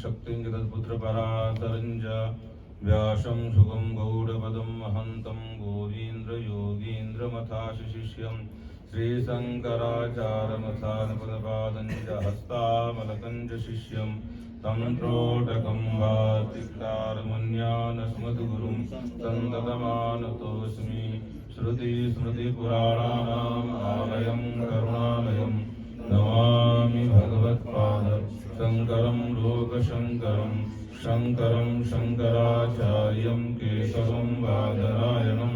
शक्तिं च तत्पुत्रपरातरञ्च व्यासं सुगं गौडपदं महन्तं गोवीन्द्रयोगीन्द्रमथाशिशिष्यं श्रीशङ्कराचार्यमथानपदपादं च हस्तामलकं च शिष्यं तं त्रोटकं वातिकारमन्यानस्मद्गुरुं सन्ततमानतोऽस्मि श्रुतिस्मृतिपुराणानाम् आलयं करुणालयं नमामि भगवत्पाद शङ्करं लोकशङ्करं शङ्करं शङ्कराचार्यं केशवं बादरायणं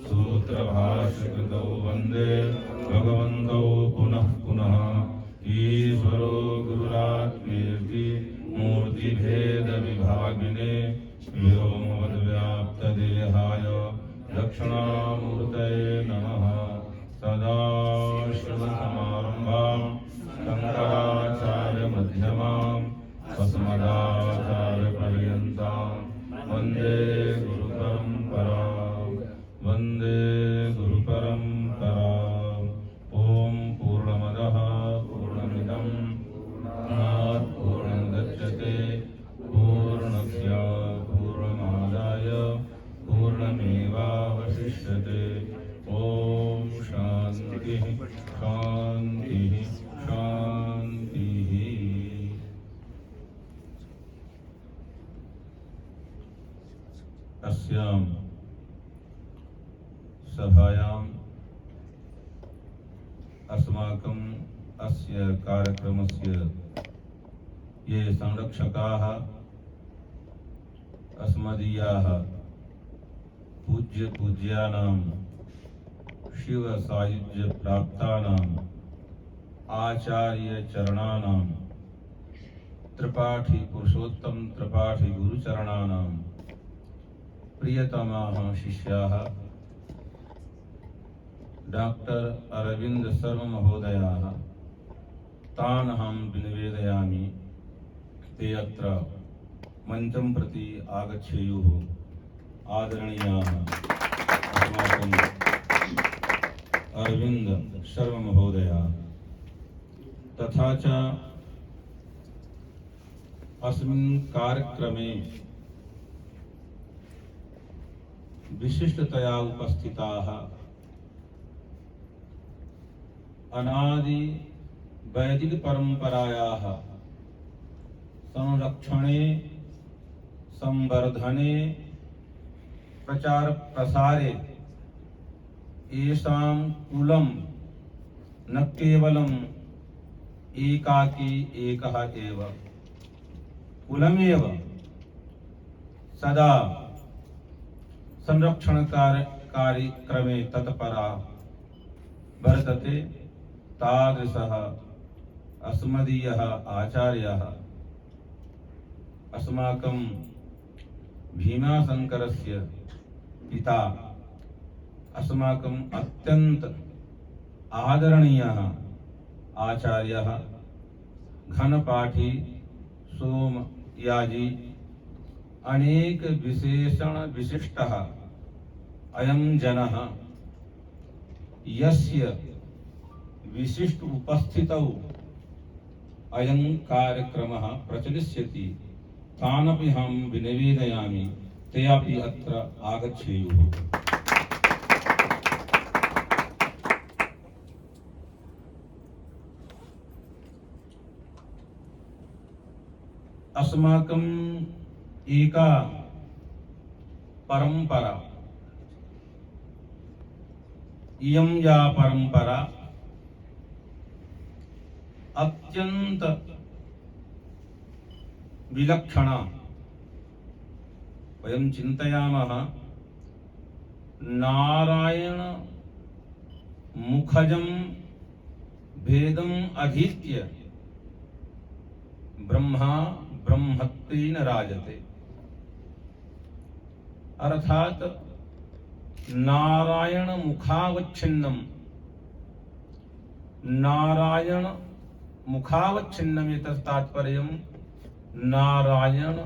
सूत्रभाष्यकृतौ वन्दे भगवन्तौ पुनः पुनः ईश्वरो गुरुरात्मेति मूर्तिभेदविभागिने व्योमवद्व्याप्तदेहाय दक्षिणामूर्तये नमः। सदाशिवसमारम्भां शङ्कराचार्यमध्यमाम् अस्मदाचार्यपर्यन्तां वन्दे गुरुपरम्परां वन्दे गुरुपरम्पराम्। ॐ पूर्णमदः पूर्णमिदं पूर्णात् पूर्णमुदच्यते पूर्णस्य पूर्णमादाय पूर्णमेवावशिष्यते। ॐ शान्तिः शान्तिः शान्तिः। अस्यां सभायाम् अस्माकम् अस्य कार्यक्रमस्य ये संरक्षकाः अस्मदीयाः पूज्यानां शिव सायुज्य प्राप्तानाम् आचार्य चरणानां त्रिपाठी पुरुषोत्तम त्रिपाठी गुरुचरणानां प्रियतमाः शिष्याः डॉक्टर अरविंद शर्मा महोदयाः तान् अहं विनिवेदयामि ते अत्र मंचं प्रति आगच्छेयुः। आदरणीयाः अस्माकम् अरविंद शर्मा महोदयाः तथा च अस्मिन् कार्यक्रमे विशिष्टतया उपस्थिताः अनादि वैदिक परंपरायाः संरक्षणे संवर्धने प्रचार प्रसारे येषां कुलं न केवलम् एकाकी एकः एव कुलमेव सदा संरक्षण कार्यक्रमे तत्परा वर्तते तादृशः अस्मदीयः आचार्यः अस्माकं भीमाशंकरस्य पिता अस्माकम् अत्यंत आदरणीयः आचार्यः घनपाठी सोमयाजी अनेक विशेषण विशिष्टः अयं जनः यस्य विशिष्ट उपस्थितौ अयं कार्यक्रमः प्रचलिष्यति तानपि अहं विनिवेदयामि ते अपि अत्र आगच्छेयुः। अस्माकम् एका परंपरा इयं या परंपरा अत्यंत विलक्षणा। वयं चिन्तयामः नारायण मुखजं भेदम् अधीत्य ब्रह्मा ब्रह्मत्वेन राजते। अर्थात नारायण मुखावच्छिन्नम नारायण मुखावच्छिन्नम एतत् तात्पर्यं नारायण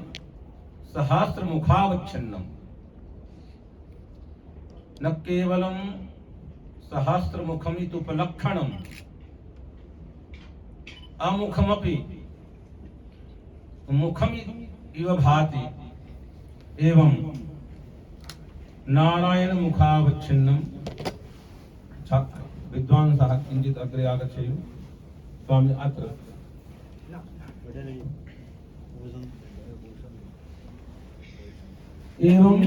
सहस्र मुखावच्छिन्नम न केवलं सहस्र मुखमिति उपलक्षणम अमुखमपि मुखम इव भाति एवं नारायण मुखावच्छिन्नम। छात्र विद्वांसः किञ्चित् अग्रे आगच्छेयुः। स्वामी अत्र एवं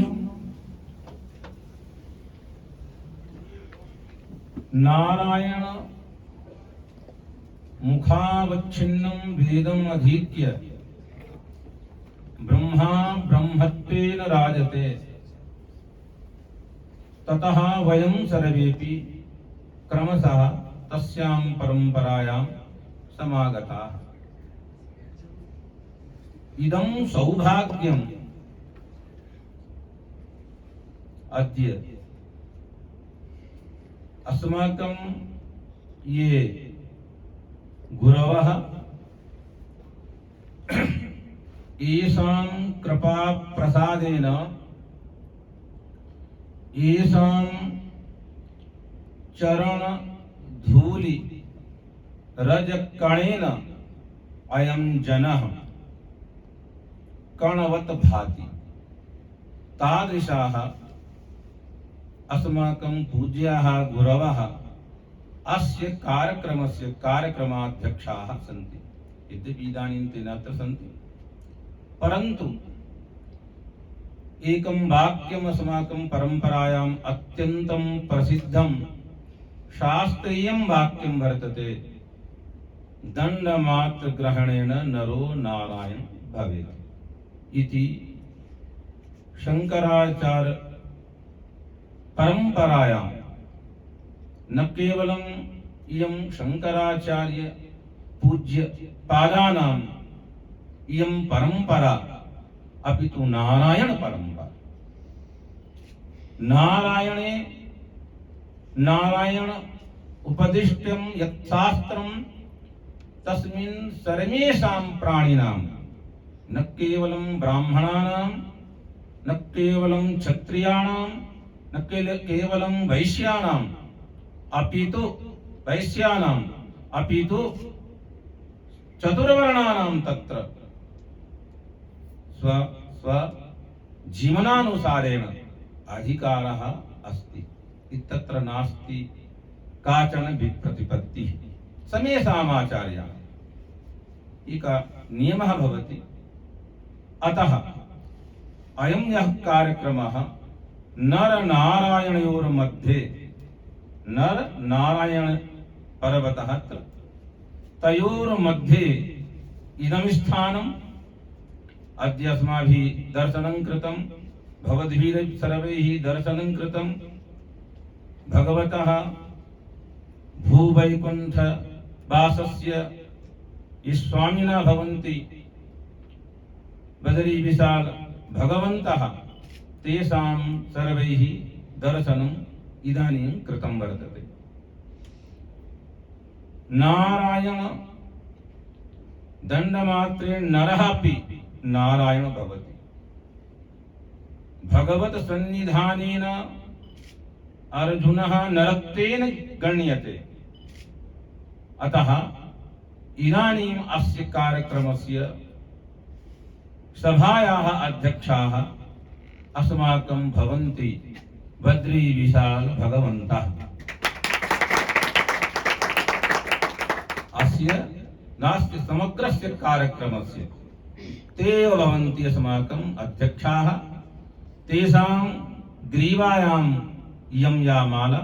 नारायण मुखावच्छिन्नं वेदम् अधीत्य ब्रह्मा ब्रह्मत्वेन राजते। ततः वयं सर्वेपि क्रमशः तस्यां परम्परायां समागताः। इदं सौभाग्यम् अद्य अस्माकं ये गुरवः येषां कृपा प्रसादेन येषां चरण धूलि रजकणेन अयं जनः कणवत् भाति। तादृशाः अस्माकं पूज्याः गुरवः अस्य कार्यक्रमस्य कार्यक्रमाध्यक्षाः सन्ति। यद्यपि इदानीं ते नात्र सन्ति, परन्तु एकं वाक्यम् अस्माकं परम्परायाम् अत्यन्तं प्रसिद्धं शास्त्रीयं वाक्यं वर्तते। दण्डमात्रग्रहणेन नरो नारायण भवेत् इति शंकराचार्य परंपरायां न केवलम् इयं शंकराचार्य पूज्य पादानाम् इयं परंपरा अपितु नारायण परंपरा। नारायणे नारायण उपदिष्टं यत् शास्त्रं तस्मिन् सर्वेषां प्राणिनां न केवलं ब्राह्मणानां न केवलं क्षत्रियाणां न केवलं वैश्यानां अपितु वैश्यानां अपितु चतुर्वर्णानां तत्र स्व स्व जीवनानुसारेण अधिकारः अस्ति। इत्यत्र नास्ति काचन विप्रतिपत्तिः। समेषाम् आचार्याः एकः नियमः भवति। अतः अयं यः कार्यक्रमः नर नारायणयोर्मध्ये नर नारायण पर्वतः तयोर्मध्ये इदं स्थानम् अद्य अस्माभिः दर्शनं कृतं। भवद्भिः सर्वैः दर्शनं कृतं। भगवतः भूवैकुण्ठ वासस्य ये स्वामिनः भवन्ति बदरी विशाल भगवन्तः तेषां सर्वैः दर्शनम् इदानीं कृतं वर्तते। नारायण दण्डमात्रेण नरः अपि नारायण भवति। भगवत सन्निधानेन अर्जुनः नरत्वेन गण्यते। अतः इदानीम् अस्य कार्यक्रमस्य सभायाः अध्यक्षाः अस्माकं भवन्ति बद्री विशाल भगवन्तः। अस्य नास्ति समग्रस्य कार्यक्रमस्य ते एव भवन्ति अस्माकम् अध्यक्षाः। तेषां ग्रीवायाम् इयं या माला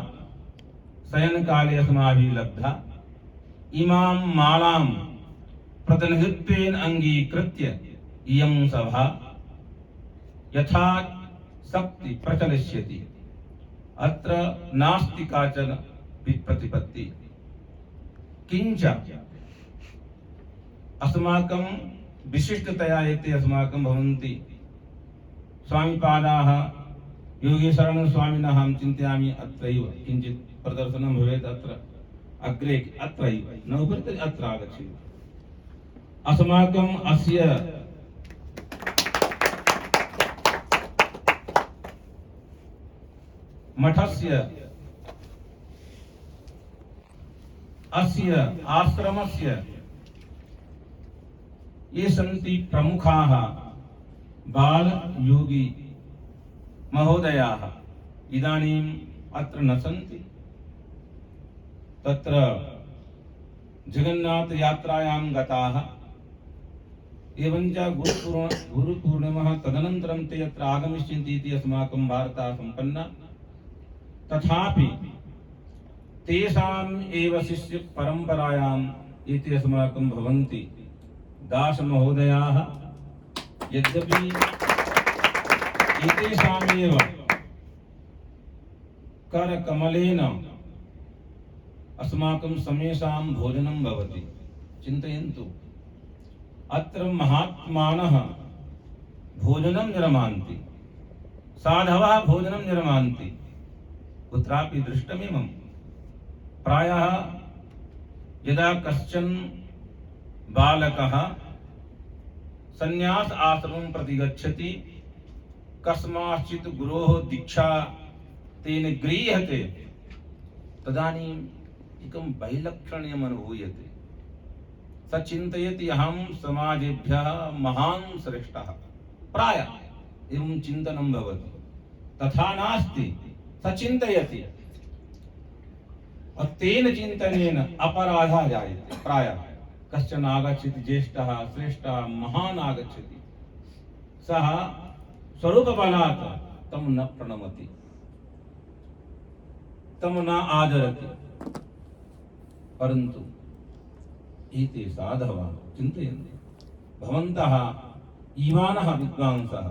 शयनकाले अस्माभिः लब्धा, इमां मालां प्रतिनिधित्वेन अङ्गीकृत्य इयं सभा यथा शक्ति प्रचलिष्यति। अत्र नास्ति काचन विप्रतिपत्तिः। किञ्च अस्माकं विशिष्टतया एते अस्माकं भवन्ति स्वामिपादाः योगेश्वरानन्द स्वामिनः। अहं चिन्तयामि अत्रैव किञ्चित् प्रदर्शनं भवेत्। अत्र अग्रे अत्रैव न उपरि अत्र आगच्छेयुः। अस्माकम् अस्य मठस्य अस्य आश्रमस्य ये सन्ति प्रमुखाः बाल योगी महोदयाः इदानीम् अत्र न सन्ति। तत्र जगन्नाथ यात्रायां गताः एवञ्च गुरुपूर्णिमः तदनन्तरं ते अत्र आगमिष्यन्ति इति अस्माकं वार्ता सम्पन्ना। तथापि तेषाम् एव शिष्य परम्परायाम् इति अस्माकं भवन्ति दासमहोदयाः। यद्यपि एतेषामेव करकमलेन अस्माकं समेषां भोजनं भवति। चिन्तयन्तु, अत्र महात्मानः भोजनं निर्मान्ति, साधवः भोजनं निर्मान्ति, कुत्रापि दृष्टमिमं। प्रायः यदा कश्चन बालकः संन्यास आश्रमं प्रति गच्छति, कस्माश्चित् गुरोः दीक्षा तेन गृह्यते, तदानीम् एकं वैलक्षण्यम् अनुभूयते। स चिन्तयति अहं समाजेभ्यः महान् श्रेष्ठः, प्रायः एवं चिन्तनं भवति। तथा नास्ति, स चिन्तयति और तेन चिन्तनेन अपराधः जायते। प्रायः कश्चन आगच्छति, ज्येष्ठः श्रेष्ठः महान् आगच्छति, सः स्वरूपबलात् तं न प्रणमति, तं न आदरति। परन्तु एते साधवः चिन्तयन्ति, भवन्तः युवानः विद्वांसः,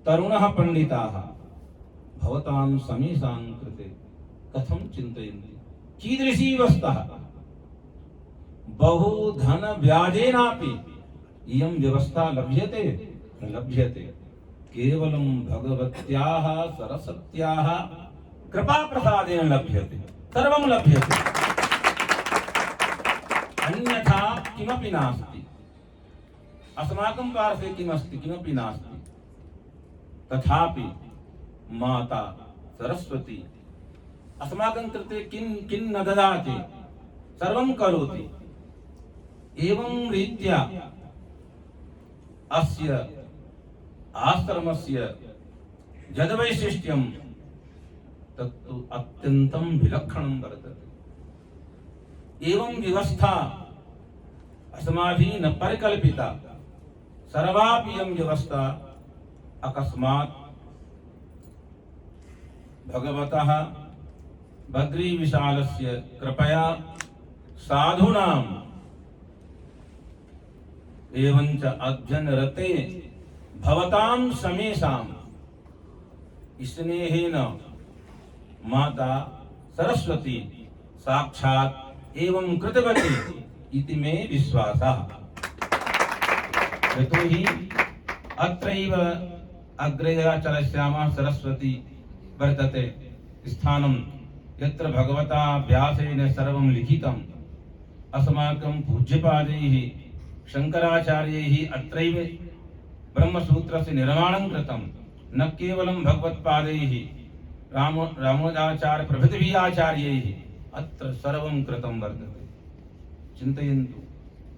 तरुणः पंडिताः भवतां समेषां कृते कथं चिन्तयन्ति, कीदृशी व्यवस्था, बहु धन ब्याजेनापि इयं व्यवस्था लभ्यते न लभ्यते, केवलं भगवत्याः सरस्वत्याः कृपा प्रसादेन लभ्यते, सर्वं लभ्यते, अन्यथा किमपि नास्ति। अस्माकं पार्श्वे किमस्ति, किमपि नास्ति। तथापि माता सरस्वती अस्माकं कृते किं न ददाति, सर्वं करोति। एवं रीत्या अस्य आश्रमस्य यद्वैशिष्ट्यं तत्तु अत्यन्तं विलक्षणं वर्तते। एवं व्यवस्था अस्माभिः न परिकल्पिता, सर्वापि इयं व्यवस्था अकस्मात् भगवतः बद्रीविशालस्य कृपया साधूनां एवञ्च अध्ययनरते भवतां समेषां स्नेहेन माता सरस्वती साक्षात् एवं कृतवती इति मे विश्वासः। यतोहि अत्रैव अग्रे चलस्यामः सरस्वती वर्तते स्थानं यत्र भगवता व्यासेन सर्वं लिखितम्। अस्माकं पूज्यपादैः शङ्कराचार्यैः अत्रैव ब्रह्मसूत्रस्य निर्माणं कृतं। न केवलं भगवत्पादैः रामानुजाचार्य प्रभृतिभिः आचार्यैः अत्र सर्वं कृतं वर्तते। चिन्तयन्तु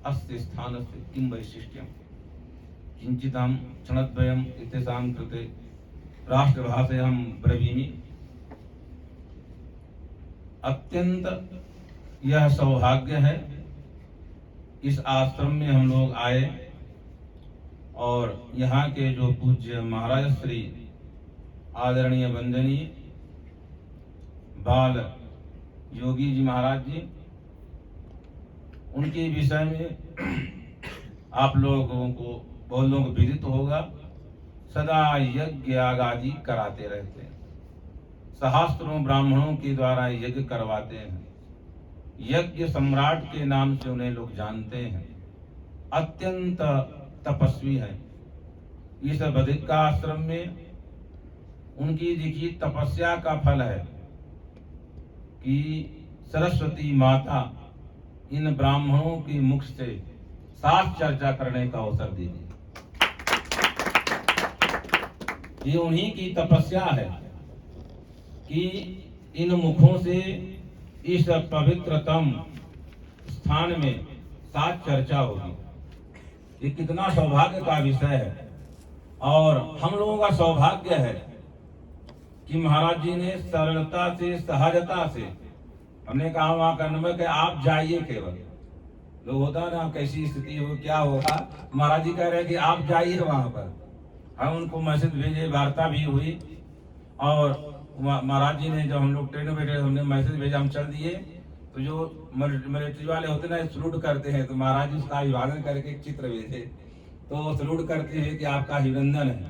अस्य स्थानस्य किं वैशिष्ट्यं। किञ्चिदहं क्षणद्वयम् एतेषां कृते राष्ट्रभाषायां ब्रवीमि। अत्यंत यह सौभाग्य है, इस आश्रम में हम लोग आए और यहाँ के जो पूज्य महाराज श्री आदरणीय वंदनीय बाल योगी जी महाराज जी, उनके विषय में आप लोगों को बहुत लोगों को विदित होगा, सदा यज्ञ याग आदि कराते रहते हैं। सहस्त्रों ब्राह्मणों के द्वारा यज्ञ करवाते हैं। यज्ञ सम्राट के नाम से उन्हें लोग जानते हैं। अत्यंत तपस्वी है। इस बद्रिकाश्रम में उनकी देखिए तपस्या का फल है कि सरस्वती माता इन ब्राह्मणों के मुख से साथ चर्चा करने का अवसर दे दी। ये उन्हीं की तपस्या है कि इन मुखों से इस पवित्रतम स्थान में साथ चर्चा होगी। ये कितना सौभाग्य का विषय है। और हम लोगों का सौभाग्य है कि महाराज जी ने सरलता से, सहजता से, हमने कहा वहां का नंबर कि आप जाइए, केवल लोग होता है ना कैसी स्थिति हो क्या होगा, महाराज जी कह रहे हैं कि आप जाइए वहां पर। हम उनको मैसेज भेजे, वार्ता भी हुई, और महाराज जी ने जब हम लोग ट्रेन में बैठे हमने मैसेज भेजा, हम चल दिए। तो जो मिलिट्री वाले होते ना सलूट करते हैं, तो महाराज जी उसका अभिवादन करके एक चित्र भेजे, तो सलूट करते हैं कि आपका अभिनंदन है।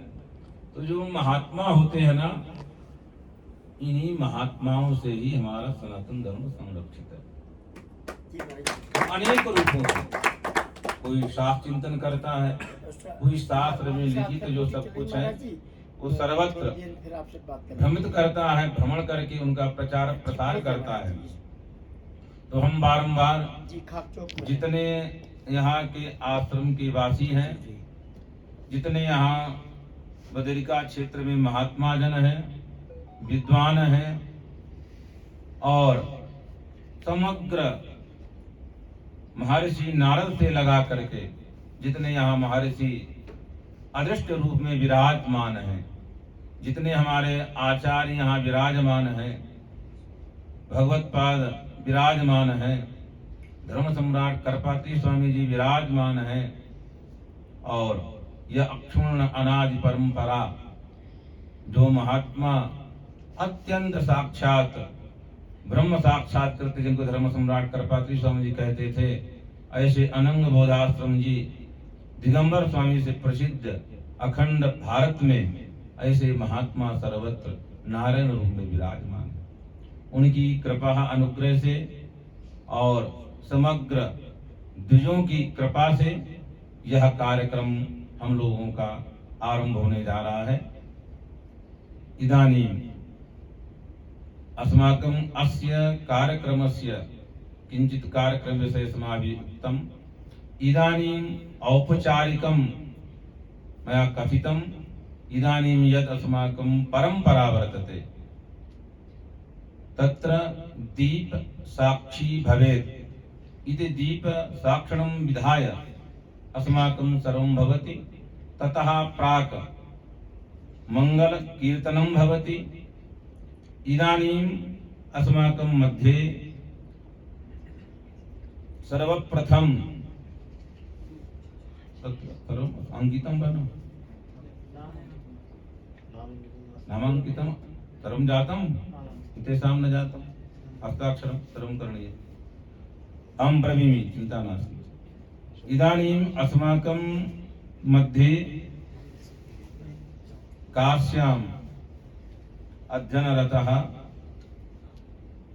तो जो महात्मा होते हैं ना, इन्हीं महात्माओं से ही हमारा सनातन धर्म संरक्षित है। अनेक रूपों से कोई शास्त्र चिंतन करता है, कोई शास्त्र में लिखित जो सब कुछ है वो सर्वत्र भ्रमित करता है, भ्रमण करके उनका प्रचार प्रसार करता है। तो हम बारंबार जितने यहाँ के आश्रम के वासी हैं, जितने यहाँ बदरिका क्षेत्र में महात्मा जन हैं, विद्वान हैं, और समग्र महर्षि नारद से लगा करके जितने यहाँ महर्षि अदृष्ट रूप में विराजमान हैं, जितने हमारे आचार्य यहाँ विराजमान हैं, भगवत पाद विराजमान हैं, धर्म सम्राट करपात्री स्वामी जी विराजमान हैं, और यह अक्षुण्ण अनादि परंपरा जो महात्मा अत्यंत साक्षात ब्रह्म साक्षात्कृत जिनको धर्म सम्राट करपात्री स्वामी जी कहते थे, ऐसे अनंग बोधाश्रम जी दिगंबर स्वामी से प्रसिद्ध अखंड भारत में ऐसे महात्मा सर्वत्र नारायण रूप में विराजमान है। उनकी कृपा अनुग्रह से और समग्र द्विजों की कृपा से यह कार्यक्रम हम लोगों का आरंभ होने जा रहा है। इदानीं अस्माकं अस्य कार्यक्रमस्य किंचित कार्यक्रम विषय समाविष्टम्। इदानीं औपचारिकं मया कथितम्। इदानीं यत् अस्माकं परंपरा वर्तते तत्र दीप साक्षी भवेत् इति दीप साक्षणं विधाय अस्माकं सर्वं भवति। ततः प्राक् मंगल कीर्तनं भवति। इदानीम् अस्माकं मध्ये सर्वप्रथम अंकितं वनु नामांकितं सर्वं जातं तेषां न जातं हस्ताक्षरं सर्वं करणीयम्। अहं ब्रवीमि, चिन्ता नास्ति। इदानीम् अस्माकं मध्ये काश्याम् अध्ययनरतः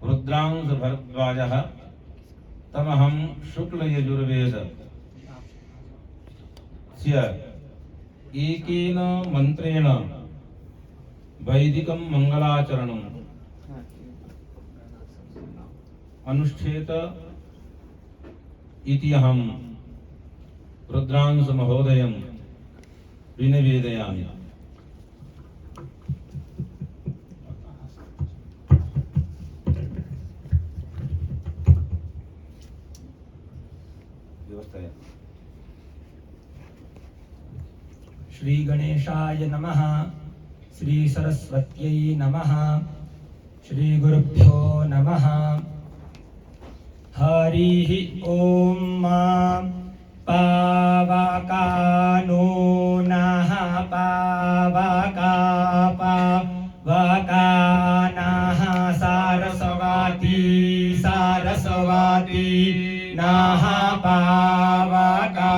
रुद्रांश भरद्वाजः तमहं शुक्ल यजुर्वेद एकेन मंत्रेण वैदिकं मंगलाचरणम् अनुष्ठेत इति अहं रुद्रांश महोदयं विनिवेदयामि। श्री गणेशाय नमः, श्री सरस्वत्यै नमः, श्री गुरुभ्यो नमः। हरिः ओम पावकानो नः पावका पावकानः सारस्वती सारस्वती नः पावका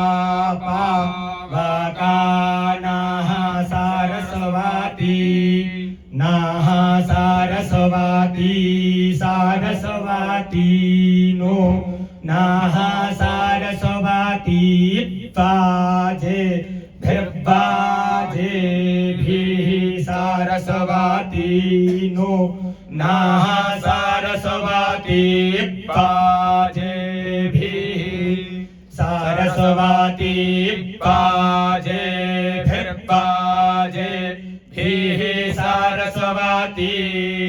पावकानः सारस्वती नः सारस्वती सारस्वती नो नः सारस्वती बाजे भिर्बाजे भीः सारस्वती नो नः सारस्वती बाजे भीः सारस्वती बाजे भिर्बाजे भीः सारस्वती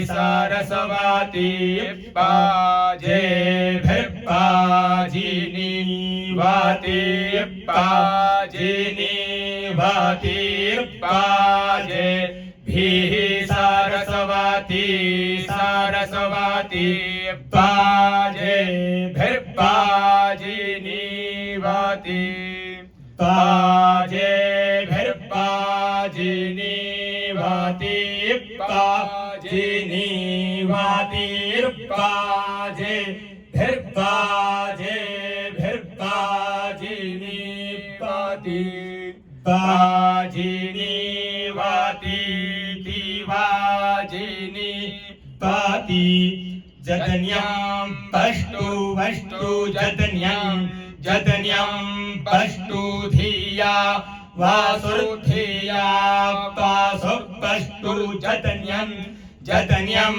सारस्वती बाजे भिर्बाजिनी वाती पाजेनिवातिर्पाजे भीः सारस्वती सारस्वती पाजे भिर्पाजिनीवाति पाजे भिर्पाजिनीवाति पाजिनीवातिर्पाजे भिर्पाजे भिर्पाजिनीवाति पाजिनीवाति दिवाजिनी पाति जदन्यं पष्टु वष्टु जदन्यं जदन्यं पष्टु धिया वासुर्धिया पासु पष्टु जदन्यं जदन्यं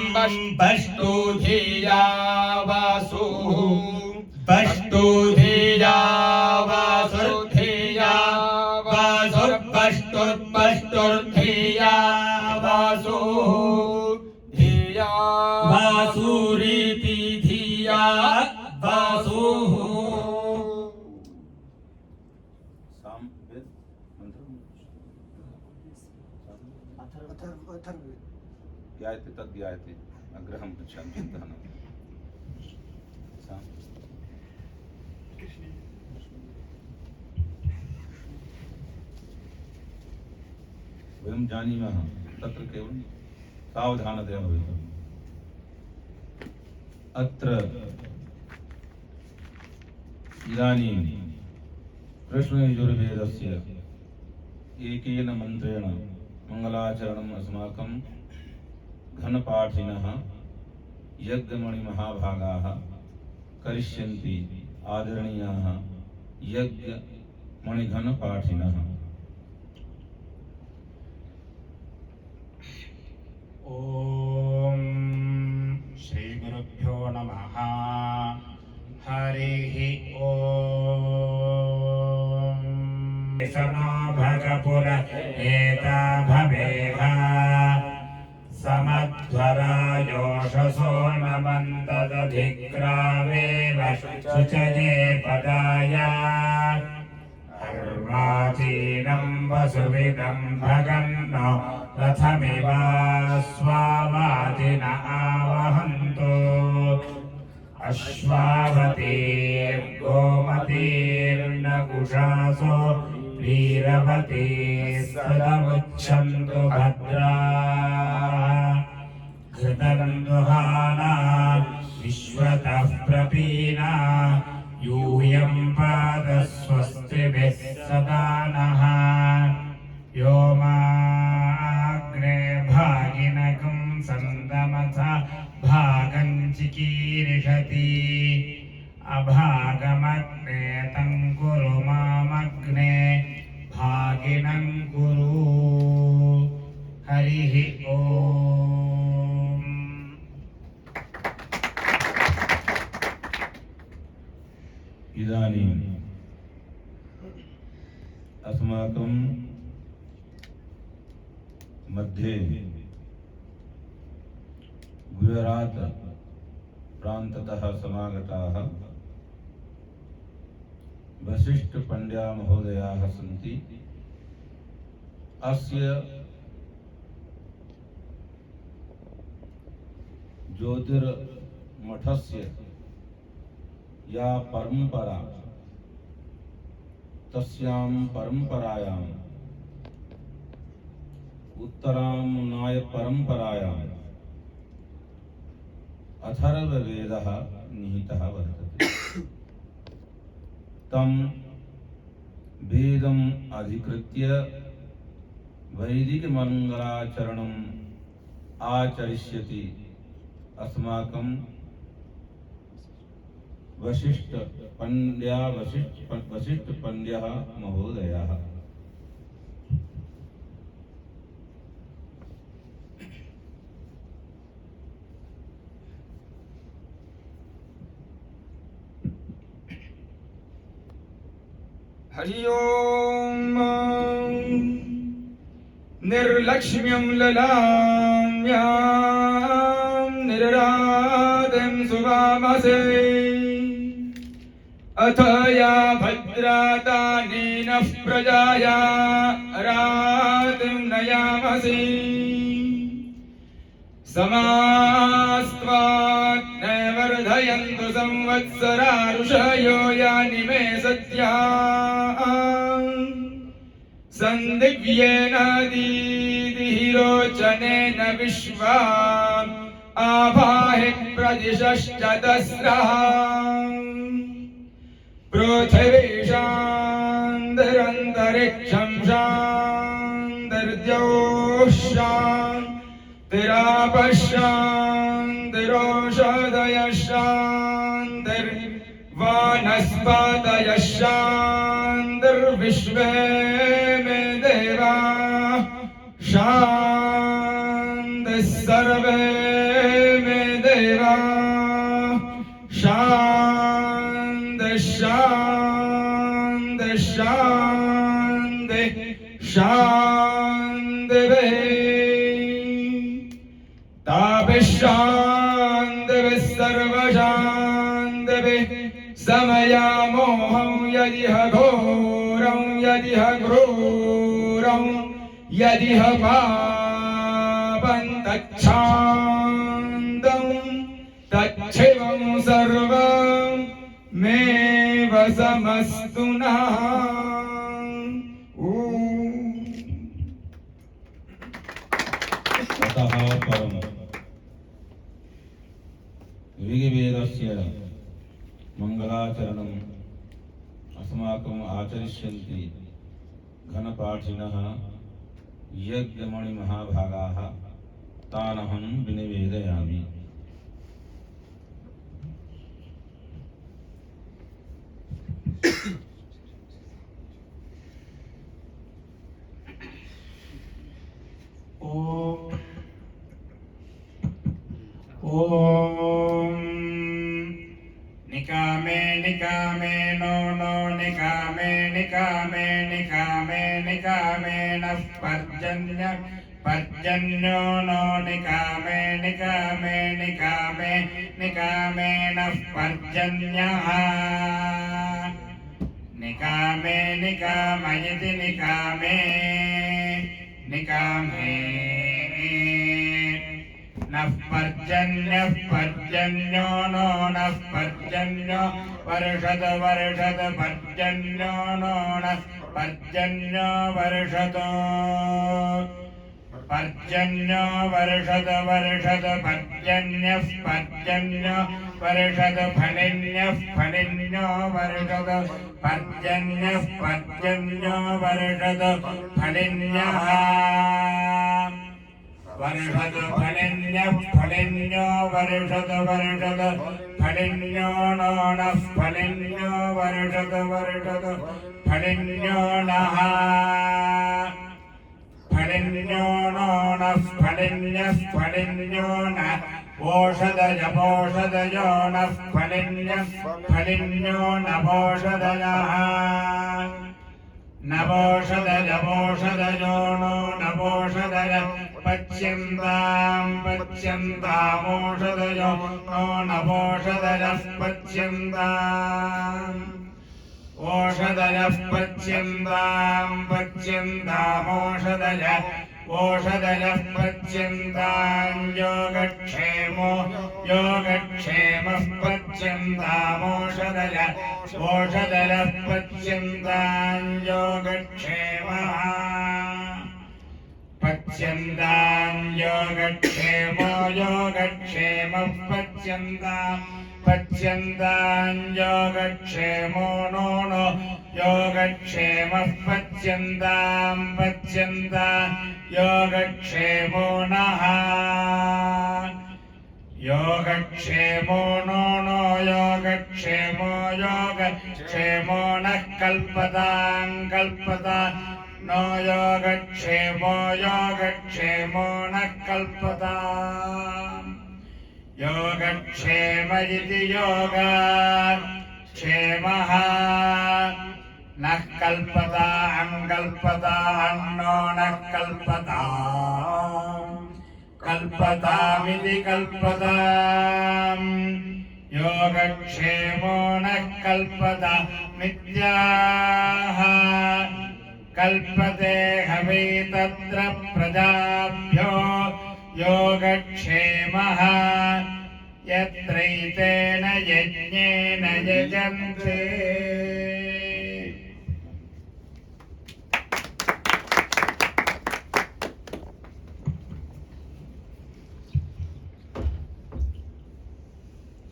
पष्टु धिया वासु पष्टु धिया वासुर्धिया वासुर्पष्टुर्पष्टुर्धिया वासु धिया वासुरीति धिया वासु सामवेद मंत्र ज्ञायते तद ज्ञायते अग्रहं पृच्छामि चिन्तनं साम वयं जानीमः तत्र केवलं सावधानतया भवेत् अत्र इदानीं कृष्णयजुर्वेदस्य एकेन मन्त्रेण मङ्गलाचरणम् अस्माकं घनपाठिनः यज्ञमणिमहाभागाः करिष्यन्ति आदरणीयाः यज्ञमणिघनपाठिनः। ॐ श्रीगुरुभ्यो नमः। हरिः ॐ। सनो भगपुर एता भवेह समध्वरायोषसो नमन्तदधिक्रावेव शुचये पदाय अर्वाचीनं वसुविदं भगन्नो रथमिवास्वावादिन आवहन्तु अश्वावतीर्गोमतीर्नकुशासो वीरवती सदमुच्छन्तु भद्रा घृतगन्धुहाना विश्वतः प्रपीना यूयं पादस्वस्तिभिः सदा नः यो माग्ने भागिनकं सन्दमथा भागं चिकीर्षति अभागमग्ने तं कुरु मामग्ने भागिनं कुरु। हरिः ॐ। इदानीम् अस्माकं मध्ये गुजरात प्रान्ततः समागताः वशिष्ठ पंड्या महोदयाः सन्ति। अस्य ज्योतिर्मठस्य या परंपरा तस्यां परंपरायां उत्तरायणाय परंपरायां अथर्ववेदः निहितः वर्तते। तं वेदम् अधिकृत्य वैदिकमङ्गलाचरणम् आचरिष्यति अस्माकं वशिष्ठ पंड्यः महोदयः। हरि ओम। निर्लक्ष्म्यं ललाम्यां निरादिं सुवामसे अथ या भद्र भद्रातानेनः प्रजाया रातिं नयामसि समास्त्वात् न वर्धयन्तु संवत्सरा ऋषयो यानि मे सत्या सन्दिव्येन दीदिरोचनेन विश्वा आभाहि प्रदिशश्च तस्रः पृथिवी शान्तिरन्तरिक्षं शान्तिर्द्यौः शान्तिरापः शान्तिरोषधयः शान्तिर्वनस्पतयः शान्तिर्विश्वे मे देवाः शान्तिः सर्वे मे देवाः शान्तिः शान्तिः शान्तिः शान्तिः ताभिः शान्तिभिः सर्वशान्तिभिः समयामोहं यदिह घोरं यदिह क्रूरं यदिह पापं तच्छान्तं तच्छिवं सर्वं मे वसमस्तु नः। ततः परं ऋग्वेदस्य मङ्गलाचरणम् अस्माकम् आचरिष्यन्ति घनपाठिनः यज्ञमणिमहाभागाः तानहं विनिवेदयामि। ओम निकामे निकामे नो नो निकामे निकामे निकामे निकामे नः पर्जन्य पर्जन्यो नो निकामे निकामे निकामे निकामे नः पर्जन्यः निकामे निकामयति निकामे निकामे नः पर्जन्यः पर्जन्यो नो नः पर्जन्यो वर्षत वर्षत पर्जन्यो नो नः पर्जन्यो वर्षत पर्जन्यो वर्षत वर्षत पर्जन्यः पर्जन्यो वर्षत फलिन्यः फलिन्यो वर्षत पर्जन्यः पर्जन्यो वर्षत फलिन्यः वर्षत फलिन्यः फलिन्यो वर्षत वर्षत फलिन्यो नो नः फलिन्यो वर्षत वर्षत फलिन्यो नः फलिन्यो नो नः फलिन्यः फलिन्यो नः ओषधय पोषधयो नः फलिन्यः फलिन्यो नवोषधयः नवोषधय पोषधयो नो नवोषधय पच्यन्तां पच्यन्तामोषधयो नो नवोषधयः पच्यन्ताम् ओषधयः पच्यन्तां पच्यन्तामोषधय ओषधयः पच्यन्तां योगक्षेमो योगक्षेमः पच्यन्तामोषधय ओषधयः पच्यन्तां योगक्षेमः पच्यन्तां योगक्षेमो योगक्षेमः पच्यन्तां पच्यन्तां योगक्षेमो नो नो योगक्षेमः पच्यन्तां पच्यन्तां योगक्षेमो नः योगक्षेमो नो नो योगक्षेमो योगक्षेमो नः कल्पतां कल्पतां नो योगक्षेमो योगक्षेमो नः कल्पताम् योगक्षेम इति योगक्षेमः नः कल्पतां कल्पतां नो नः कल्पताम् कल्पतामिति कल्पताम् योगक्षेमो नः कल्पता मिथ्याः कल्पते हवै तत्र प्रजाभ्यो योगक्षेमः यत्रैतेन यज्ञेन यजन्ते।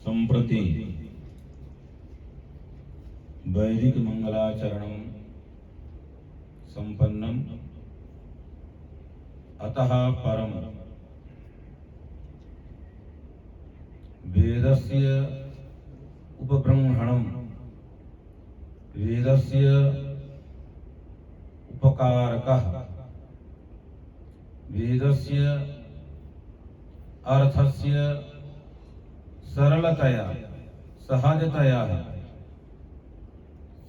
संप्रति वैदिक मंगलाचरणं संपन्नम् अतः परम वेदस्य उपब्रह्मणं वेदस्य उपकारकः वेदस्य अर्थस्य सरलतया सहजतया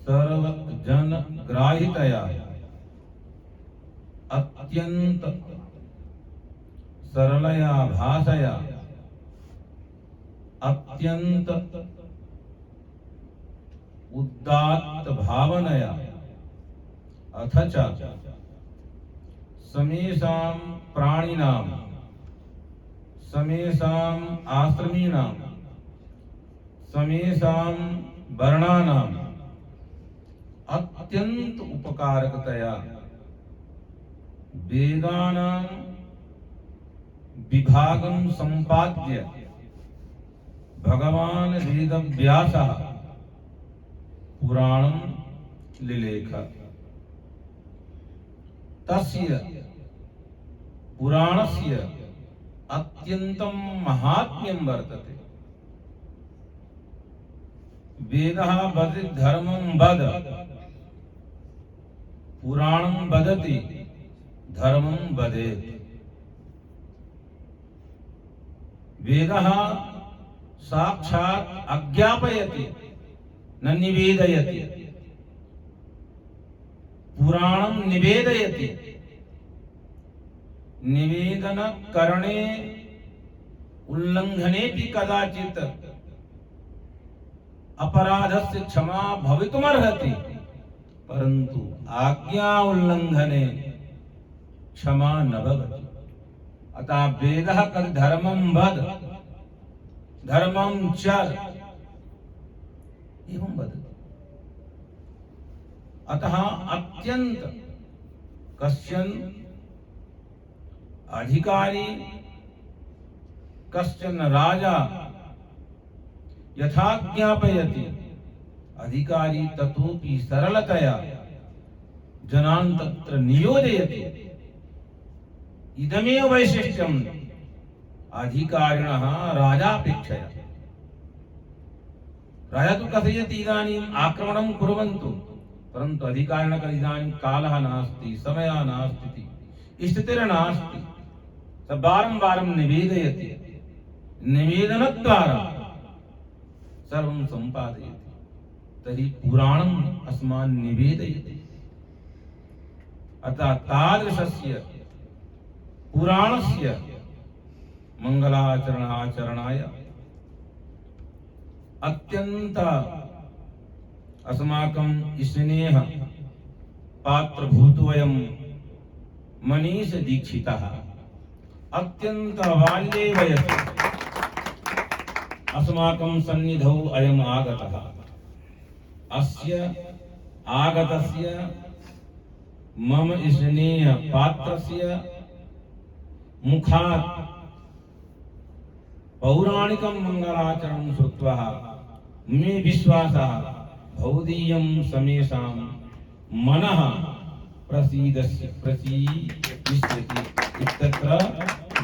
सर्वजनग्राहितया अत्यंत सरलया भाषया अत्यंत उदात्त भावनया अथ च समेषां प्राणिनां समेषां आश्रमीणां समेषां वर्णानां अत्यंत उपकारकतया वेदानां विभागं संपाद्य भगवान् वेदव्यासः पुराणं लिलेख। तस्य पुराणस्य अत्यन्तं महात्म्यं वर्तते। वेदः वदति धर्मं वद, पुराणं वदति धर्मं वदेत्। वेदः साक्षात् अज्ञापयति न निवेदयति, पुराणं निवेदयति। निवेदन करणे उल्लंघनेपि कदाचित् अपराधस्य क्षमा भवितुमर्हति, परंतु आज्ञा उल्लंघने क्षमा न भवति। अतः वेदः कद धर्मं वद धर्मं चर एवं वदति। अतः अत्यंत कश्चन अधिकारी कश्चन राजा यथा ज्ञापयति अधिकारी ततोपि सरलतया जनान् तत्र नियोजयति। इदमेव वैशिष्ट्यम् अधिकारिणः राजापेक्षया। राजा तु कथयति इदानीम् आक्रमणं कुर्वन्तु, परन्तु अधिकारिणः इदानीं कालः नास्ति, समयः नास्ति, स्थितिर्नास्ति। स वारं वारं निवेदयति, निवेदनद्वारा सर्वं सम्पादयति। तर्हि पुराणम् अस्मान् निवेदयति। अतः तादृशस्य पुराणस्य मंगलाचरणाय अत्यंत अस्माकं स्नेह पात्रभूतोऽयं मनीष दीक्षितः अत्यंत बाल्ये वयसि अस्माकं सन्निधौ अयम् आगतः। अस्य आगतस्य मम स्नेह पात्रस्य मुखात् पौराणिकं मंगलाचरणं श्रुत्वा मे विश्वासः भवदीयं समेषां मनः प्रसीदिष्यति इत्यत्र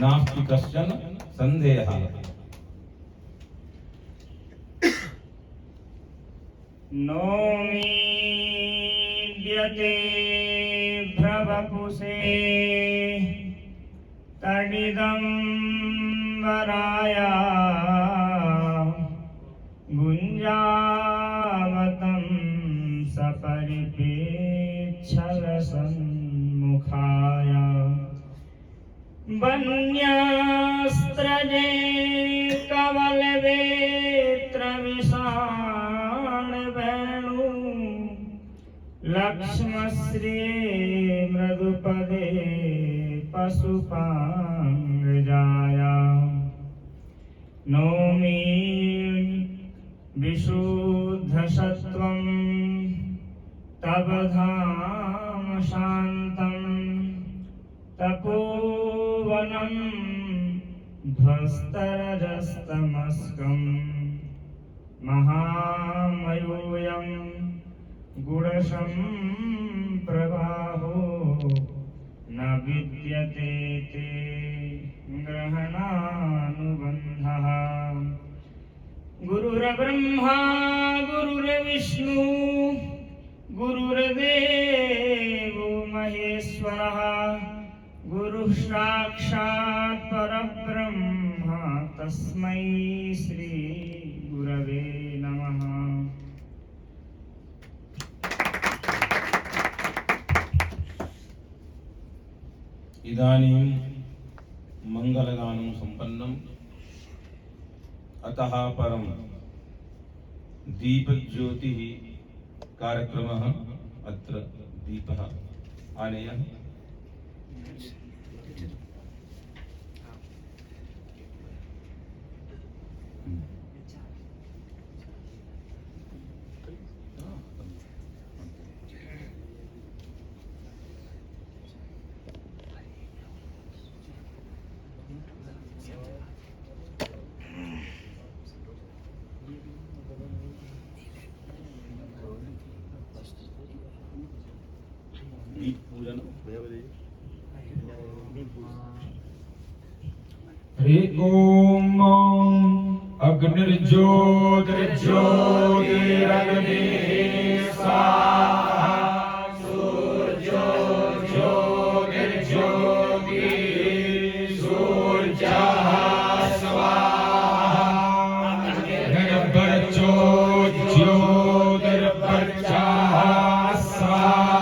नास्ति कश्चन सन्देहः। नोमीड्यते भ्रवपुषे तडिदं वराय गुञ्जावतं सपरिपेच्छलसन्मुखाय वन्यास्त्रजे कवलवेत्र लक्ष्मश्री मृदुपदे पशुपाङ्गजाया नौमि विशुद्धसत्त्वं तव धाम शान्तं तपोवनं ध्वस्तरजस्तमस्कं महामयोऽयं गुणसम्प्रवाहो न विद्यते ते ग्रहणानुबन्धः गुरुर्ब्रह्मा गुरुर्विष्णु गुरुर्देवो महेश्वरः गुरुः साक्षात् परब्रह्म तस्मै श्री गुरवे नमः। इदानीं मंगलगानं संपन्नम् अतः परं दीपज्योतिः कार्यक्रमः अत्र दीपः आनेयः। दीप पूजन हरि ओम अग्निर्ज्योतिर्ज्योतिरग्नि स्वाहा सूर्योर्ज्योतिर्ज्योति सूर्यः स्वाहा ज्योतिर्भर्चः स्वाहा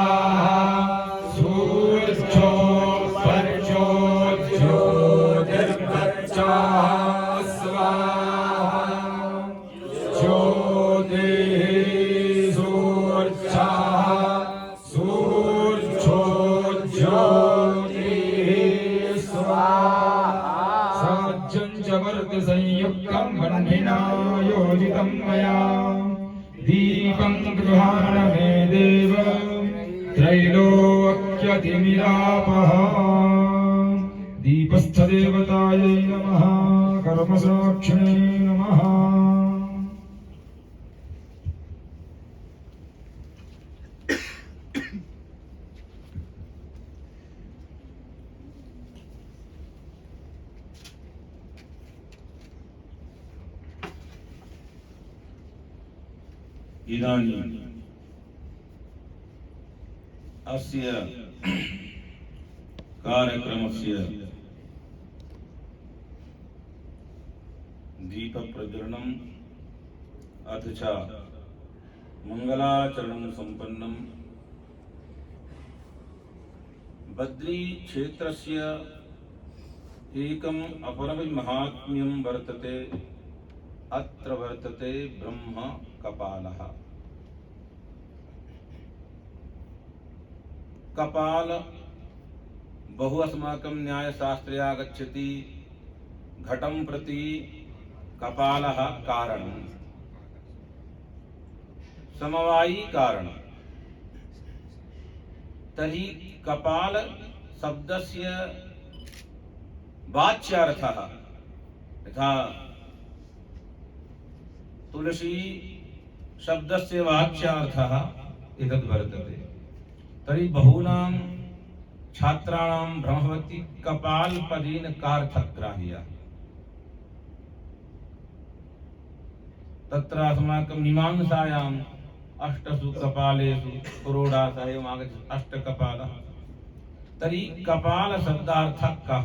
संयुक्तं बन्धिना योजितं मया दीपं गृहाण मे देव त्रैलोक्यतिमिरापः दीपस्थदेवतायै नमः कर्मसाक्षिणे नमः। इदानीम् अस्य कार्यक्रमस्य दीपप्रज्वलनम् अथ च मंगलाचरणं सम्पन्नं बद्री क्षेत्रस्य एकम् अपरं महात्म्यं वर्तते। अत्र वर्तते ब्रह्म कपालः। कपाल बहु अस्माकं न्यायशास्त्रे आगच्छति। घटं प्रति कपालः कारणं, समवायी कारणं। तर्हि कपाल शब्दस्य वाच्यार्थः यथा तुलसी शब्दस्य वाच्यार्थः एतद् वर्तते। तर्हि बहूनां छात्राणां भ्रमः कपालपदेन कार्थग्राह्यः। तत्र अस्माकं मीमांसायाम् अष्टसु कपालेषु पुरोडासः एवम् आगच्छति अष्टकपालः। तर्हि कपाल शब्दार्थः कः?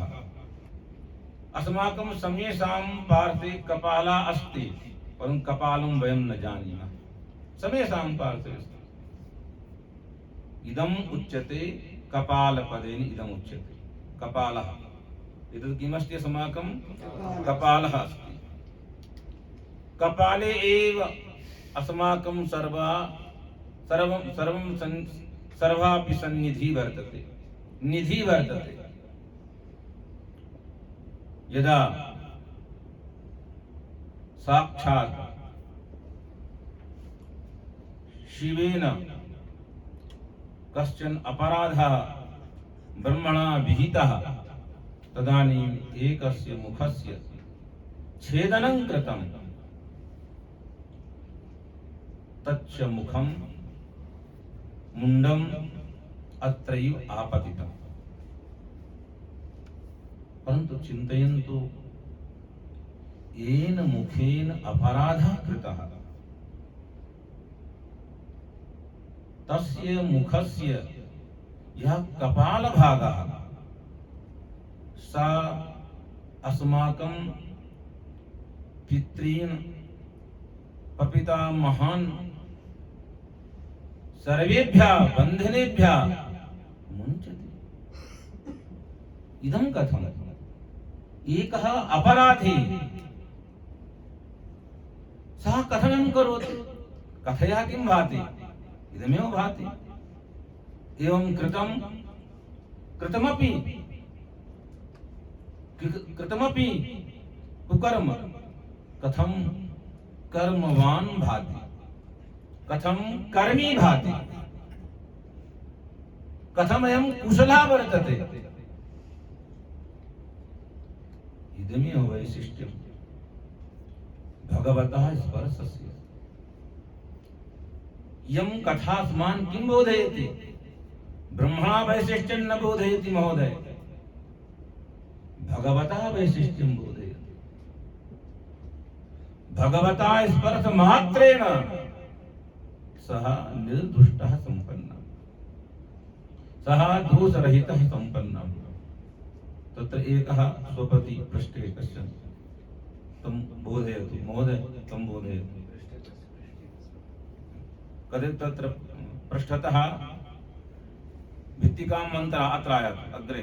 अस्माकं समेषां पार्श्वे कपालः अस्ति, परं कपालं वयं न जानीमः। समेषां पार्श्वे अस्ति। इदम् उच्यते कपालपदेन। इदम् उच्यते कपालः। एतत् किमस्ति? अस्माकं कपालः अस्ति। कपाले एव अस्माकं सर्वं सर्वापि सन्निधि वर्तते, निधि वर्तते। यदा साक्षात् शिवेन कश्चन अपराधः ब्रह्मणा विहितः तदानीम् एकस्य मुखस्य छेदनं कृतं, तच्च मुखं मुंडम अत्रैव आपतितम्। परन्तु चिन्तयन्तु, येन मुखेन अपराधः कृतः तस्य मुखस्य यः कपालभागः सा अस्माकं पितॄन् प्रपितामहान् सर्वेभ्यः बन्धनेभ्यः मुञ्चति। इदं कथम्? एकः अपराधी सः कथनं करोति, कथया किं भाति? इदमेव भाति। एवं कृतमपि कुकर्म कथं कर्मवान् भाति, कथं कर्मी भाति, कथमयं कुशलः वर्तते। इदमेव वैशिष्ट्यं भगवतः स्पर्शस्य। यं कथा अस्मान् किं बोधयति? ब्रह्मणा वैशिष्ट्यं न बोधयति महोदय, भगवतः वैशिष्ट्यं बोधयति। भगवता स्पर्श मात्रेण सः निर्दुष्टः सम्पन्नः, सः दोषरहितः सम्पन्नः। तत्र एकः स्वपति पृष्ठे कश्चन तं बोधयतु महोदय, तं बोधयतु। कदाचित् तत्र पृष्ठतः भित्तिकां मन्त्रः अत्र आयाति अग्रे।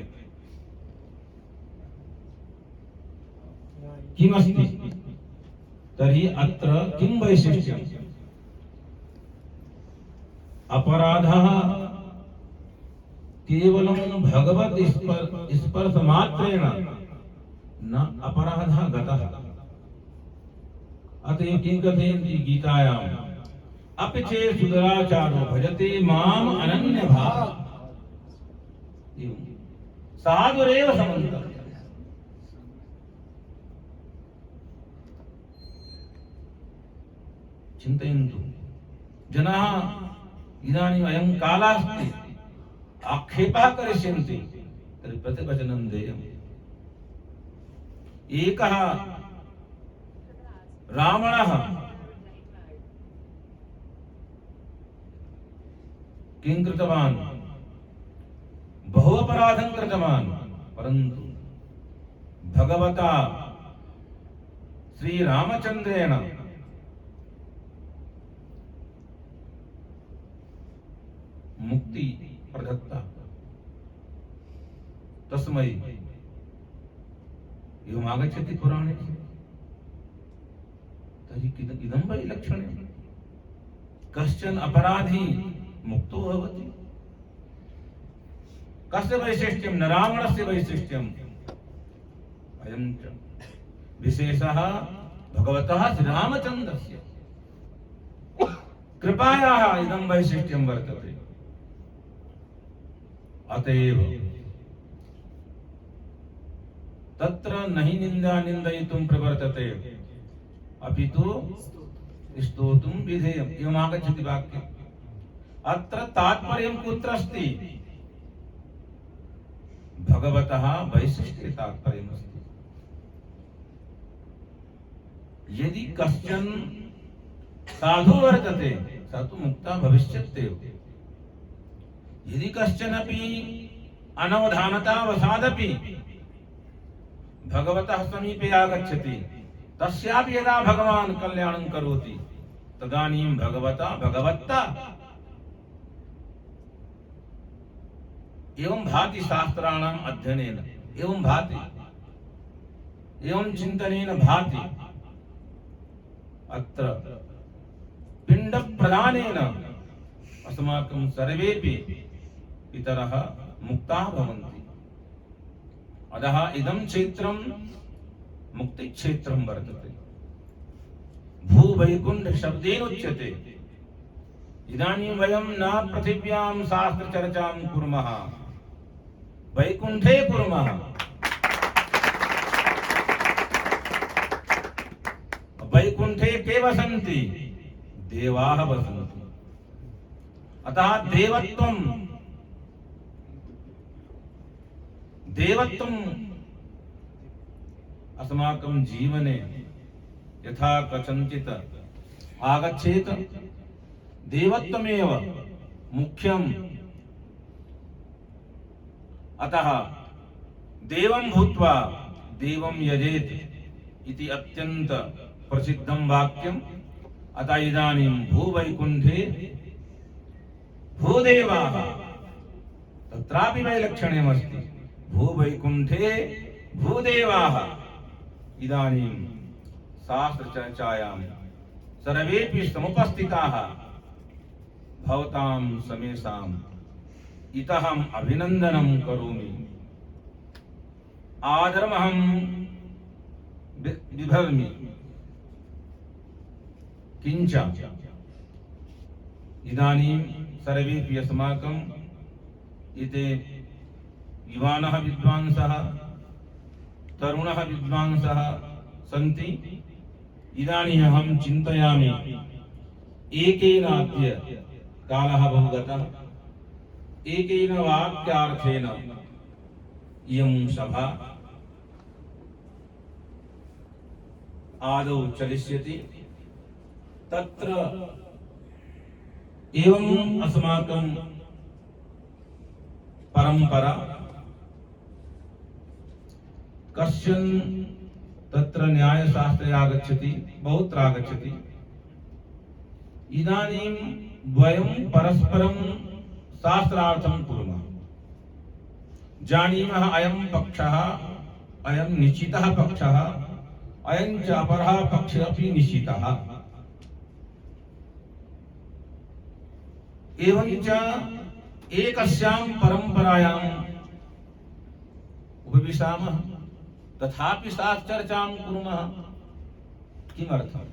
किमस्ति तर्हि अत्र किं वैशिष्ट्यम्? अपराधः केवलं भगवत् स्पर्श मात्रेण न अपराधः गतः। अतः किं कथयन्ति गीतायाम्? अपि चेत् सुदराचारो भजते माम् अनन्यभाक्। साधुरेव समन्तव्यम्। चिन्तयन्तु, जनाः इदानीम् अयं कालः अस्ति, आक्षेपः करिष्यन्ति, तर्हि प्रतिवचनं देयम्। एकः रावणः किं कृतवान्? बहु अपराधं कृतवान्, परन्तु भगवता श्रीरामचन्द्रेण मुक्ति प्रदत्ता। तस्मै एवम् आगच्छति पुराणे। तर्हि इदं वैलक्षण्यं। कश्चन अपराधी मुक्तो भवति। कस्य वैशिष्ट्यं? न रावणस्य वैशिष्ट्यम्। अयं च विशेषः भगवतः श्रीरामचन्द्रस्य कृपायाः इदं वैशिष्ट्यं वर्तते। अतएव तत्र न हि निन्दा निन्दयितुं प्रवर्तते, अपि तु स्तोतुं विधेयम्। एवम् आगच्छति वाक्यम्। अत्र तात्पर्यं कुत्र अस्ति? भगवतः वैशिष्ट्ये तात्पर्यमस्ति। यदि कश्चन साधु वर्तते सः तु मुक्तः भविष्यत्येव। यदि कश्चनपि अनवधानतावशादपि भगवतः समीपे आगच्छति, तस्यापि यदा भगवान् कल्याणं करोति तदानीं भगवत्ता एवं भाति। शास्त्राणाम् अध्ययनेन एवं भाति, एवं चिन्तनेन भाति। अत्र पिण्ड प्रदानेन अस्माकं सर्वेपि पितरः मुक्ताः भवन्ति। अतः इदं क्षेत्रं मुक्तिक्षेत्रं वर्तते। भूवैकुण्ठ शब्देन उच्यते। इदानीं वयं न पृथिव्यां शास्त्रचर्चां कुर्मः, वैकुण्ठे कुर्मः। वैकुण्ठे के वसन्ति? देवाः वसन्ति। अतः देवत्वम् अस्माकं जीवने यथा कथञ्चित् आगच्छेत्, देवत्वमेव मुख्यम्। अतः देवं भूत्वा देवं यजेत् इति अत्यन्त प्रसिद्धं वाक्यम्। अतः इदानीं भूवैकुण्ठे भूदेवाः, तत्रापि वैलक्षण्यमस्ति। भूवैकुण्ठे भूदेवाः। इदानीं शास्त्रचर्चायां सर्वेपि समुपस्थिताः। भवतां समेषाम् इतः अहम् अभिनन्दनं करोमि, आदरमहं बिभर्मि। किञ्च इदानीं सर्वेपि अस्माकं एते युवानः विद्वांसः, तरुणः विद्वांसः सन्ति। इदानीम् अहं चिन्तयामि, एकेन अद्य कालः बहु गतः, एकेन वाक्यार्थेन इयं सभा आदौ चलिष्यति। तत्र एवम् अस्माकं परंपरा। कश्चन तत्र न्यायशास्त्रे आगच्छति, बहुत्र आगच्छति। इदानीं वयं परस्परं शास्त्रार्थं कुर्मः। जानीमः अयं पक्षः, अयं निश्चितः पक्षः, अयं च अपरः पक्षः अपि निश्चितः। एवञ्च एकस्यां परम्परायाम् उपविशामः, तथापि शास्त्रचर्चां कुर्मः। किमर्थम्?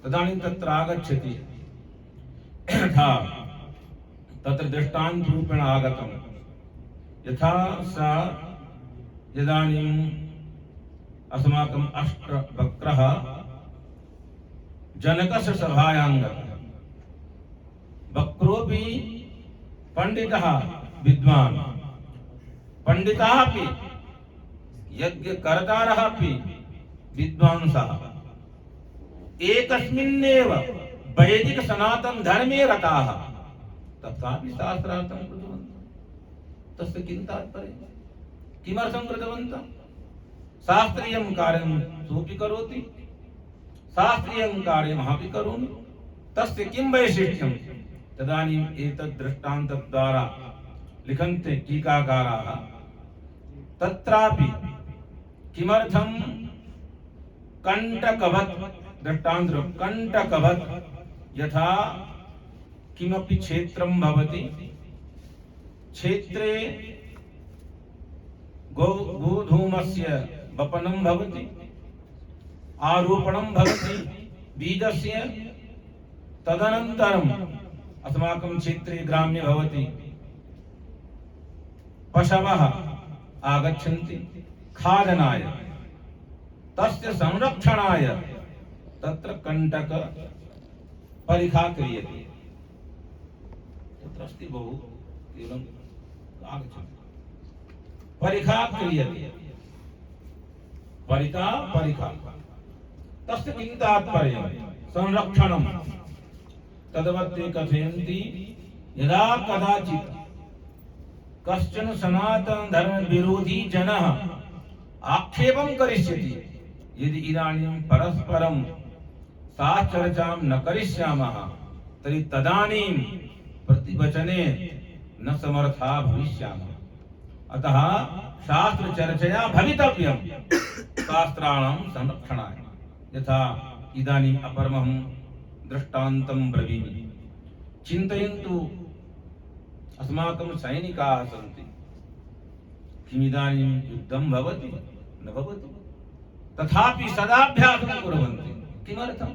तदानीं तत्र आगच्छति, यथा तत्र दृष्टान्तरूपेण आगतं, यथा सा इदानीम् अस्माकम् अष्टवक्रः जनकस्य सभायां गतः। वक्रोऽपि पंडितः विद्वान्, पंडिताः अपि यज्ञकर्तारः अपि विद्वांसः, एकस्मिन्नेव वैदिक सनातन धर्मे रताः, तथापि शास्त्रार्थं कृतवन्तः। तस्य किं तात्पर्यम्? किमर्थं कृतवन्तः? शास्त्रीयं कार्यं सोऽपि करोति, शास्त्रीयं कार्यम् अहमपि करोमि। तस्य किं वैशिष्ट्यं? तदानीम् एतद् दृष्टान्तद्वारा लिखन्ते टीकाकाराः। तत्रापि किमर्थं कंटकवत् दृष्टान्तं, कंटकवत् यथा किमपि क्षेत्रं भवति, क्षेत्रे गोधूमस्य वपनं भवति, आरोपणं भवति बीजस्य। तदनन्तरम् अस्माकं क्षेत्रे ग्राम्ये भवति, पशवः आगच्छन्ति खादनाय, तस्य संरक्षणाय तत्र कंटक परिखा क्रियते। तत्र अस्ति बहु केवलं आगच्छति, परिखा क्रियते, परिखा। तस्य किं तात्पर्यं? संरक्षणं। तदवत्ते कथयन्ति, यदा कदाचित् कश्चन सनातन धर्म विरोधी जनः आक्षेपं करिष्यति, यदि इदानीं परस्परं शास्त्रचर्चां न करिष्यामः तर्हि तदानीं प्रतिवचने न समर्था भविष्यामः। अतः शास्त्रचर्चया भवितव्यं शास्त्राणां संरक्षणाय। यथा इदानीम् अपरमहं दृष्टान्तं ब्रवीमि। चिन्तयन्तु अस्माकं सैनिकाः सन्ति किमिदानीं युद्धं भवति न भवति तथापि सदाभ्यासं कुर्वन्ति किमर्थं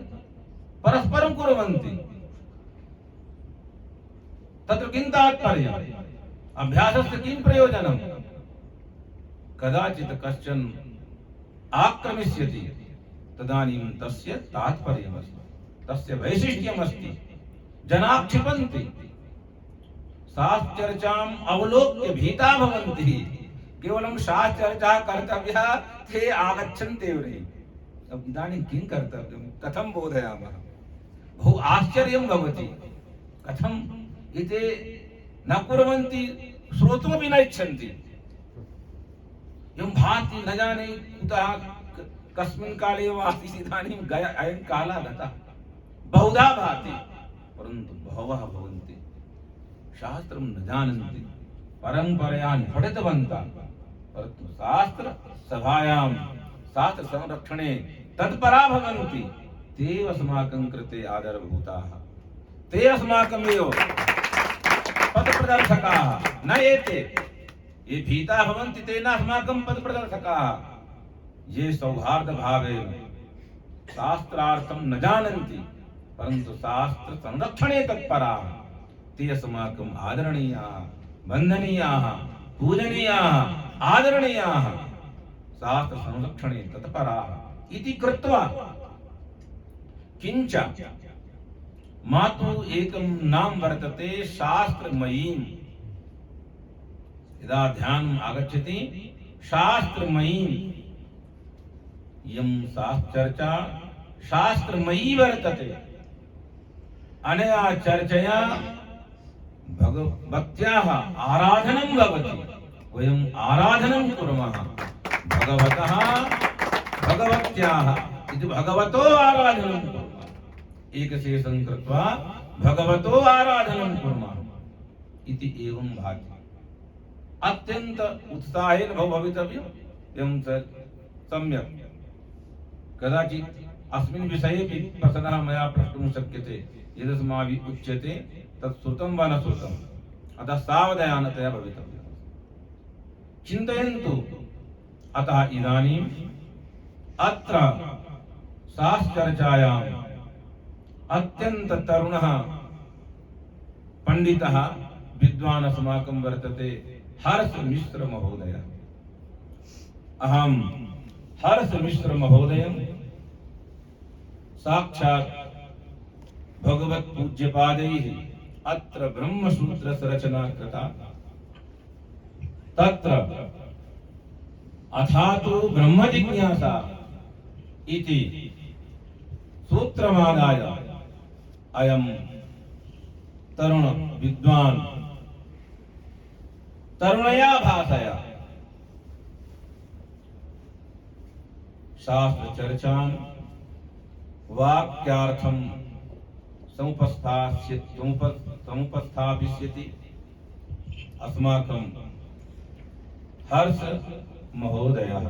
परस्परं कुर्वन्ति तत्र किं तात्पर्यम् अभ्यासस्य किं प्रयोजनं कदाचित् कश्चन आक्रमिष्यति तदानीं तस्य तात्पर्यमस्ति तस्य वैशिष्ट्यमस्ति जनाः क्षिपन्ति शास्त्रचर्चाम् अवलोक्य भीता भवन्ति केवलं शास्त्रचर्चा कर्तव्या ते आगच्छन्त्येव नहि अब इदानीं किं कर्तव्यं कथं बोधयामः बहु आश्चर्यं भवति कथं एते न कुर्वन्ति श्रोतुमपि न इच्छन्ति एवं भाति न जाने कुतः कस्मिन् काले वा आसीत् इदानीं अयं कालः गतः बहुधा भाति परन्तु बहवः भवन्ति शास्त्रं न जानन्ति परम्परया न पठितवन्तः परन्तु शास्त्र सभायां शास्त्र संरक्षणे तत्परा भवन्ति ते अस्माकं कृते आदरभूताः ते अस्माकमेव पथप्रदर्शकाः न एते ये भीता भवन्ति ते न अस्माकं पथप्रदर्शकाः ये सौहार्दभावेन शास्त्रार्थं न जानन्ति परन्तु शास्त्र संरक्षणे तत्पराः ते अस्माकम् आदरणीयाः वन्दनीयाः पूजनीयाः आदरणीयाः शास्त्र संरक्षणे तत्पराः इति कृत्वा किंच मातु एकं नाम वर्तते शास्त्रमयीम् यदा ध्यानम् आगच्छति शास्त्रमयीम् इयं शास्त्रचर्चा शास्त्रमयी वर्तते अनया चर्चया भगवत्याः आराधनं भवति वयम् आराधनं कुर्मः भगवतः भगवत्याः इति भगवतो आराधनं कुर्मः एकशेषं कृत्वा भगवतो आराधनं कुर्मः इति एवं भाति अत्यंत उत्साहेन भवितव्यम् एवं सम्यक् कदाचित् अस्मिन् विषये प्रश्नः मया प्रष्टुं शक्यते यदस्माभिः उच्यते तत् श्रुतं वा न श्रुतम् अतः सावधानतया भवितव्यम् चिन्तयन्तु अतः इदानीम् अत्र शास्त्रचर्चायाम् अत्यंत तरुणः पंडितः विद्वान् अस्माकं वर्तते हर्ष मिश्र महोदय अहं हर्ष मिश्र महोदयं साक्षात् भगवत् पूज्यपादैः अत्र ब्रह्मसूत्रस्य रचना कृता तत्र अथातो ब्रह्म जिज्ञासा इति सूत्रमादाय अयं तरुण विद्वान् तरुणया भाषया शास्त्र चर्चां वाक्यार्थं समुपस्थापिष्यति अस्माकं हर्ष महोदयः